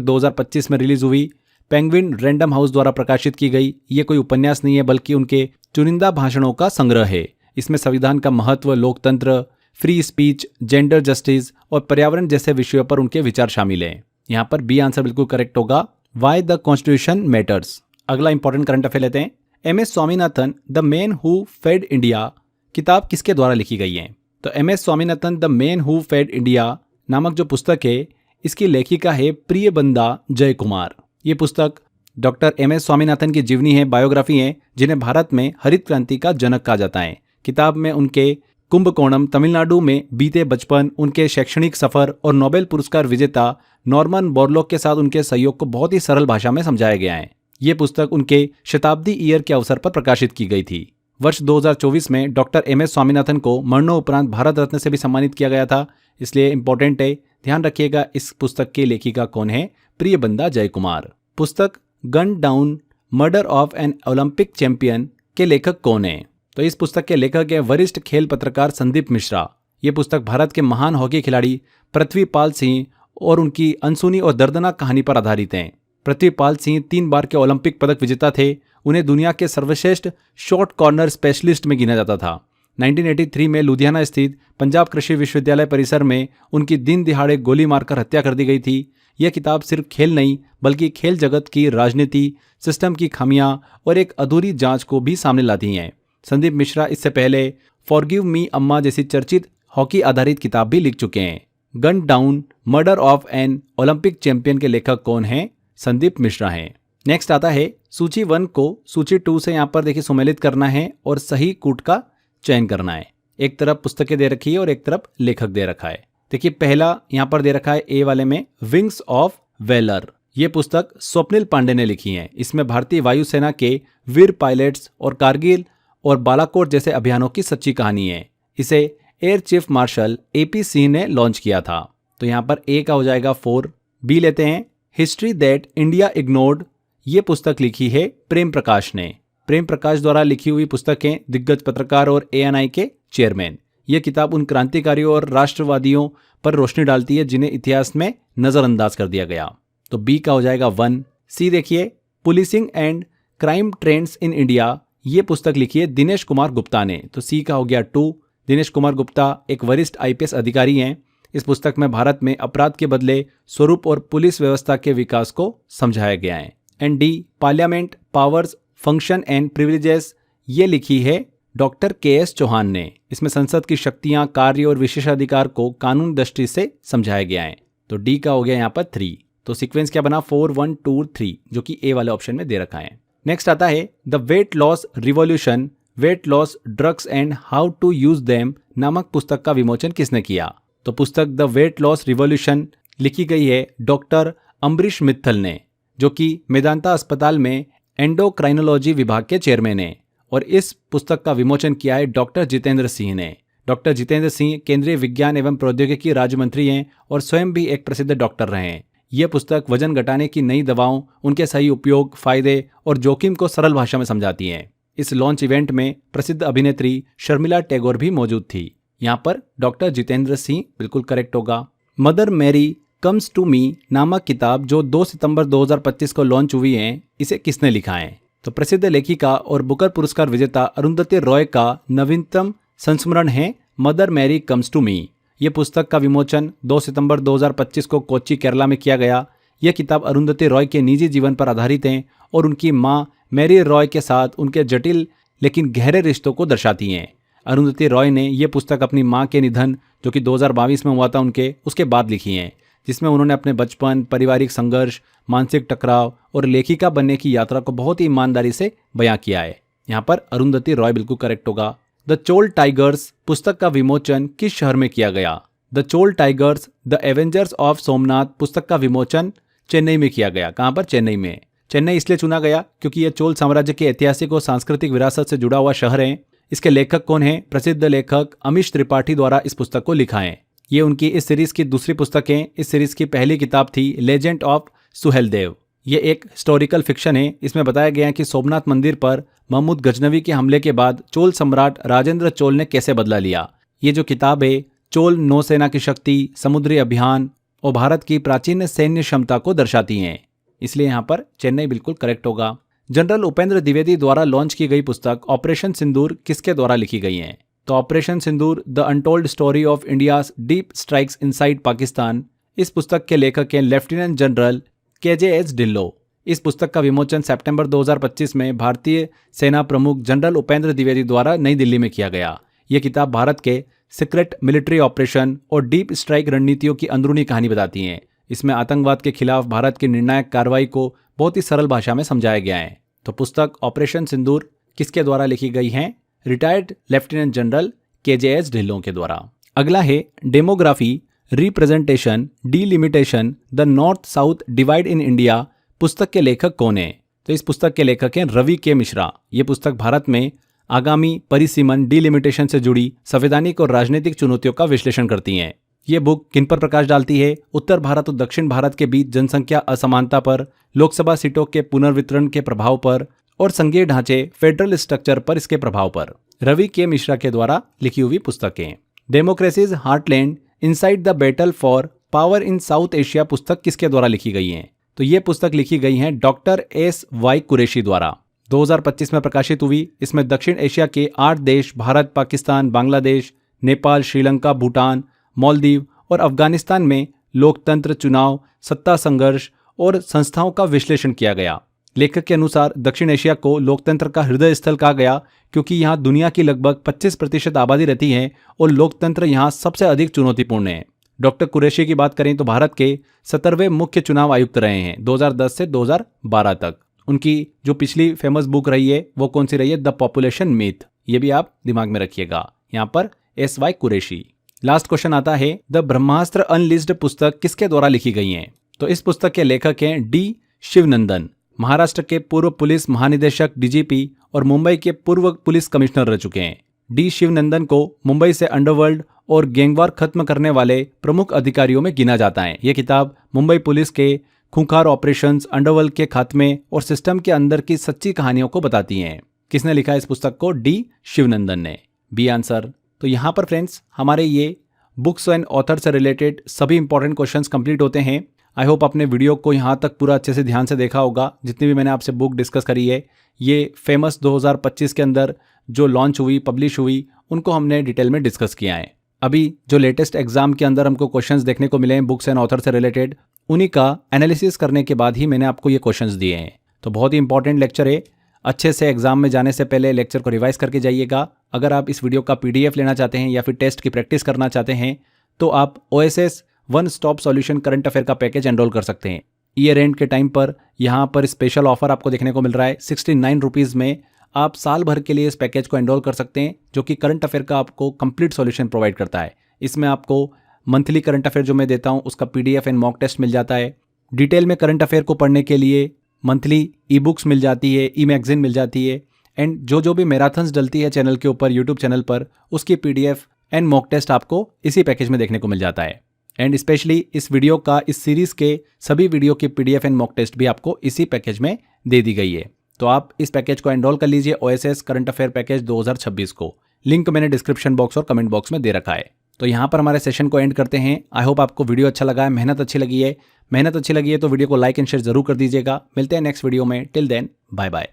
2025 में रिलीज हुई। पेंगुइन रैंडम हाउस द्वारा प्रकाशित की गई। ये कोई उपन्यास नहीं है बल्कि उनके चुनिंदा भाषणों का संग्रह है। इसमें संविधान का महत्व, लोकतंत्र, फ्री स्पीच, जेंडर जस्टिस और पर्यावरण जैसे विषयों पर उनके विचार शामिल हैं। यहाँ पर बी आंसर बिल्कुल करेक्ट होगा, वाई द कॉन्स्टिट्यूशन मैटर्स। अगला इंपॉर्टेंट करंट अफेयर लेते हैं। MS Swaminathan the man who fed India किताब किसके द्वारा लिखी गई है? तो MS Swaminathan the man who fed India नामक जो पुस्तक है, इसकी लेखिका है प्रियबंदा जयकुमार। ये पुस्तक डॉक्टर MS स्वामीनाथन की जीवनी है, बायोग्राफी है, जिन्हें भारत में हरित क्रांति का जनक कहा जाता है। किताब में उनके कुंभकोणम तमिलनाडु में बीते बचपन, उनके शैक्षणिक सफर और नोबेल पुरस्कार विजेता नॉर्मन बोरलॉग के साथ उनके सहयोग को बहुत ही सरल भाषा में समझाया गया है। ये पुस्तक उनके शताब्दी ईयर के अवसर पर प्रकाशित की गई थी। वर्ष 2024 में डॉक्टर MS स्वामीनाथन को मरणोपरांत भारत रत्न से भी सम्मानित किया गया था, इसलिए इंपॉर्टेंट है, ध्यान रखिएगा। इस पुस्तक की लेखिका कौन है? प्रियबंदा जयकुमार। पुस्तक gun down murder of an Olympic champion के लेखक कौन है? तो इस पुस्तक के लेखक है वरिष्ठ खेल पत्रकार संदीप मिश्रा। ये पुस्तक भारत के महान हॉकी खिलाड़ी पृथ्वीपाल सिंह और उनकी अनसुनी और दर्दनाक कहानी पर आधारित है। पृथ्वीपाल सिंह 3 बार के ओलंपिक पदक विजेता थे। उन्हें दुनिया के सर्वश्रेष्ठ शॉर्ट कॉर्नर स्पेशलिस्ट में गिना जाता था। 1983 में लुधियाना स्थित पंजाब कृषि विश्वविद्यालय परिसर में उनकी दिन दिहाड़े गोली मारकर हत्या कर दी गई थी। यह किताब सिर्फ खेल नहीं बल्कि खेल जगत की राजनीति, सिस्टम की खामियां और एक अधूरी जांच को भी सामने लाती हैं। संदीप मिश्रा इससे पहले फॉरगिव मी अम्मा जैसी चर्चित हॉकी आधारित किताब भी लिख चुके हैं। Gun down, murder of an Olympic champion के लेखक कौन हैं? संदीप मिश्रा हैं। नेक्स्ट आता है सूची 1 को सूची 2 से यहाँ पर देखिए सुमेलित करना है और सही कूट का चयन करना है। एक तरफ पुस्तकें दे रखी है और एक तरफ लेखक दे रखा है। देखिए पहला यहाँ पर दे रखा है ए वाले में विंग्स ऑफ वेलर। ये पुस्तक स्वप्निल पांडे ने लिखी है। इसमें भारतीय वायुसेना के वीर पायलट्स और कारगिल और बालाकोट जैसे अभियानों की सच्ची कहानी है। इसे air chief marshal AP Singh ने लॉन्च किया था। तो यहाँ पर ए का हो जाएगा 4। बी लेते हैं हिस्ट्री दैट इंडिया इग्नोर्ड। ये पुस्तक लिखी है प्रेम प्रकाश ने। प्रेम प्रकाश द्वारा लिखी हुई पुस्तकें दिग्गज पत्रकार और ANI के चेयरमैन। यह किताब उन क्रांतिकारियों और राष्ट्रवादियों पर रोशनी डालती है जिन्हें इतिहास में नजरअंदाज कर दिया गया। तो बी का हो जाएगा 1। सी देखिए policing and crime trends in India. ये पुस्तक लिखी है दिनेश कुमार गुप्ता ने। तो सी का हो गया 2। दिनेश कुमार गुप्ता एक वरिष्ठ IPS अधिकारी हैं। इस पुस्तक में भारत में अपराध के बदले स्वरूप और पुलिस व्यवस्था के विकास को समझाया गया है। And D parliament powers function and privileges. ये लिखी है डॉक्टर KS चौहान ने। इसमें संसद की शक्तियां, कार्य और विशेषाधिकार को कानून दृष्टि से समझाया गया है। तो डी का हो गया यहाँ पर 3। तो सीक्वेंस क्या बना 4 1 2 3 जो कि ए वाले ऑप्शन में दे रखा है। नेक्स्ट आता है the weight loss revolution, weight loss drugs and how to use them नामक पुस्तक का विमोचन किसने किया? तो पुस्तक द वेट लॉस रिवॉल्यूशन लिखी गई है डॉक्टर अम्बरीश मित्तल ने, जो कि मेदांता अस्पताल में एंडोक्राइनोलॉजी विभाग के चेयरमैन हैं। और इस पुस्तक का विमोचन किया है डॉक्टर जितेंद्र सिंह ने। डॉक्टर जितेंद्र सिंह केंद्रीय विज्ञान एवं प्रौद्योगिकी राज्य मंत्री हैं और स्वयं भी एक प्रसिद्ध डॉक्टर रहे हैं। यह पुस्तक वजन घटाने की नई दवाओं, उनके सही उपयोग, फायदे और जोखिम को सरल भाषा में समझाती है। इस लॉन्च इवेंट में प्रसिद्ध अभिनेत्री शर्मिला टैगोर भी मौजूद थी। यहाँ पर डॉक्टर जितेंद्र सिंह बिल्कुल करेक्ट होगा। Mother Mary comes to me नामक किताब जो 2 सितंबर 2025 को लॉन्च हुई है, इसे किसने लिखा है? तो प्रसिद्ध लेखिका और बुकर पुरस्कार विजेता अरुंधति रॉय का नवीनतम संस्मरण है mother Mary comes to me. यह पुस्तक का विमोचन 2 सितंबर 2025 को कोच्चि केरला में किया गया। यह किताब अरुंधति रॉय के निजी जीवन पर आधारित है और उनकी मां मैरी रॉय के साथ उनके जटिल लेकिन गहरे रिश्तों को दर्शाती हैं। अरुंधति रॉय ने यह पुस्तक अपनी मां के निधन, जो कि 2022 में हुआ था उसके बाद लिखी है, जिसमें उन्होंने अपने बचपन, पारिवारिक संघर्ष, मानसिक टकराव और लेखिका बनने की यात्रा को बहुत ही ईमानदारी से बयां किया है। यहाँ पर अरुंधति रॉय बिल्कुल करेक्ट होगा। द चोल टाइगर्स पुस्तक का विमोचन किस शहर में किया गया? The Chola tigers the Avengers of Somnath पुस्तक का विमोचन चेन्नई में किया गया। कहाँ पर? चेन्नई में। चेन्नई इसलिए चुना गया क्योंकि यह चोल साम्राज्य के ऐतिहासिक और सांस्कृतिक विरासत से जुड़ा हुआ शहर है। इसके लेखक कौन है? प्रसिद्ध लेखक अमीश त्रिपाठी द्वारा इस पुस्तक को लिखा है। ये उनकी इस सीरीज की दूसरी पुस्तक है। इस सीरीज की पहली किताब थी लेजेंड ऑफ सुहेलदेव। ये एक हिस्टोरिकल फिक्शन है। इसमें बताया गया है कि सोमनाथ मंदिर पर महमूद गजनवी के हमले के बाद चोल सम्राट राजेंद्र चोल ने कैसे बदला लिया। ये जो किताब है चोल नौसेना की शक्ति, समुद्री अभियान और भारत की प्राचीन सैन्य क्षमता को दर्शाती हैं। इसलिए यहाँ पर चेन्नई बिल्कुल करेक्ट होगा। जनरल उपेंद्र द्विवेदी द्वारा लॉन्च की गई पुस्तक ऑपरेशन सिंदूर किसके द्वारा लिखी गई है? तो operation Sindoor the untold story of India's deep strikes inside Pakistan. इस पुस्तक के लेखक हैं लेफ्टिनेंट जनरल KJS ढिल्लो। इस पुस्तक का विमोचन सितंबर 2025 में भारतीय सेना प्रमुख जनरल उपेंद्र द्विवेदी द्वारा नई दिल्ली में किया गया। यह किताब भारत के सीक्रेट मिलिट्री ऑपरेशन और डीप स्ट्राइक रणनीतियों की अंदरूनी कहानी बताती है। इसमें आतंकवाद के खिलाफ भारत की निर्णायक कार्रवाई को बहुत ही सरल भाषा में समझाया गया है। तो पुस्तक ऑपरेशन सिंदूर किसके द्वारा लिखी गई है? Retired lieutenant general KJS Dhillon के द्वारा। अगला है demography, representation, delimitation, the north south divide in India पुस्तक के लेखक कौन है? तो इस पुस्तक के लेखक हैं रवि के मिश्रा। ये पुस्तक भारत में आगामी परिसीमन, डिलिमिटेशन से जुड़ी संवैधानिक और राजनीतिक चुनौतियों का विश्लेषण करती हैं। ये बुक किन पर प्रकाश डालती है? उत्तर भारत और दक्षिण भारत के बीच जनसंख्या असमानता पर, लोकसभा सीटों के पुनर्वितरण के प्रभाव पर और संघीय ढांचे फेडरल स्ट्रक्चर पर इसके प्रभाव पर। रवि के मिश्रा के द्वारा लिखी हुई पुस्तकें। Democracies heartland, inside the battle for power in south Asia पुस्तक किसके द्वारा लिखी गई है? तो ये पुस्तक लिखी गई है डॉक्टर SY कुरैशी द्वारा। 2025 में प्रकाशित हुई। इसमें दक्षिण एशिया के 8 देश भारत, पाकिस्तान, बांग्लादेश, नेपाल, श्रीलंका, भूटान, मालदीव और अफगानिस्तान में लोकतंत्र, चुनाव, सत्ता संघर्ष और संस्थाओं का विश्लेषण किया गया। लेखक के अनुसार दक्षिण एशिया को लोकतंत्र का हृदय स्थल कहा गया क्योंकि यहाँ दुनिया की लगभग 25% आबादी रहती है और लोकतंत्र यहाँ सबसे अधिक चुनौतीपूर्ण है। डॉक्टर कुरैशी की बात करें तो भारत के 17वें मुख्य चुनाव आयुक्त रहे हैं 2010 से 2012 तक। उनकी जो पिछली फेमस बुक रही है वो कौन सी रही है? The population myth. ये भी आप दिमाग में रखिएगा। यहाँ पर SY कुरैशी। लास्ट क्वेश्चन आता है, द ब्रह्मास्त्र अनलिस्टेड पुस्तक किसके द्वारा लिखी गई है? तो इस पुस्तक के लेखक हैं D शिवनंदन। महाराष्ट्र के पूर्व पुलिस महानिदेशक DGP और मुंबई के पूर्व पुलिस कमिश्नर रह चुके हैं। D शिवनंदन को मुंबई से अंडरवर्ल्ड और गैंगवार खत्म करने वाले प्रमुख अधिकारियों में गिना जाता है। यह किताब मुंबई पुलिस के खूंखार ऑपरेशंस, अंडरवर्ल्ड के खात्मे और सिस्टम के अंदर की सच्ची कहानियों को बताती हैं। किसने लिखा इस पुस्तक को? D शिवनंदन ने। B answer. तो यहाँ पर फ्रेंड्स हमारे ये बुक्स एंड ऑथर से रिलेटेड सभी इंपॉर्टेंट क्वेश्चंस कंप्लीट होते हैं। आई होप आपने वीडियो को यहाँ तक पूरा अच्छे से ध्यान से देखा होगा। जितनी भी मैंने आपसे बुक डिस्कस करी है, ये फेमस 2025 के अंदर जो लॉन्च हुई, पब्लिश हुई, उनको हमने डिटेल में डिस्कस किया है। अभी जो लेटेस्ट एग्जाम के अंदर हमको क्वेश्चंस देखने को मिले हैं बुक्स एंड ऑथर से रिलेटेड, उन्हीं का एनालिसिस करने के बाद ही मैंने आपको ये क्वेश्चंस दिए हैं। तो बहुत ही इंपॉर्टेंट लेक्चर है। अच्छे से एग्जाम में जाने से पहले लेक्चर को रिवाइज करके जाइएगा। अगर आप इस वीडियो का PDF लेना चाहते हैं या फिर टेस्ट की प्रैक्टिस करना चाहते हैं तो आप OSS one stop solution current affair का पैकेज एनरोल कर सकते हैं। ईयर एंड के टाइम पर यहाँ पर स्पेशल ऑफर आपको देखने को मिल रहा है। 69 रुपीज़ में आप साल भर के लिए इस पैकेज को एनरोल कर सकते हैं, जो कि करंट अफेयर का आपको कंप्लीट सॉल्यूशन प्रोवाइड करता है। इसमें आपको मंथली करंट अफेयर जो मैं देता हूँ उसका PDF एंड मॉक टेस्ट मिल जाता है। डिटेल में करंट अफेयर को पढ़ने के लिए मंथली ई-बुक्स मिल जाती है, ई-मैगजीन मिल जाती है, एंड जो भी मैराथन्स डलती है चैनल के ऊपर, यूट्यूब चैनल पर, उसकी PDF एंड मॉक टेस्ट आपको इसी पैकेज में देखने को मिल जाता है। एंड स्पेशली इस वीडियो का, इस सीरीज़ के सभी वीडियो की PDF एंड मॉक टेस्ट भी आपको इसी पैकेज में दे दी गई है। तो आप इस पैकेज को एनरोल कर लीजिए, OSS करंट अफेयर पैकेज 2026 को। लिंक मैंने डिस्क्रिप्शन बॉक्स और कमेंट बॉक्स में दे रखा है। तो यहाँ पर हमारे सेशन को एंड करते हैं। आई होप आपको वीडियो अच्छा लगा है, मेहनत अच्छी लगी है। मेहनत अच्छी लगी है तो वीडियो को लाइक एंड शेयर जरूर कर दीजिएगा। मिलते हैं नेक्स्ट वीडियो में। Till then, bye bye.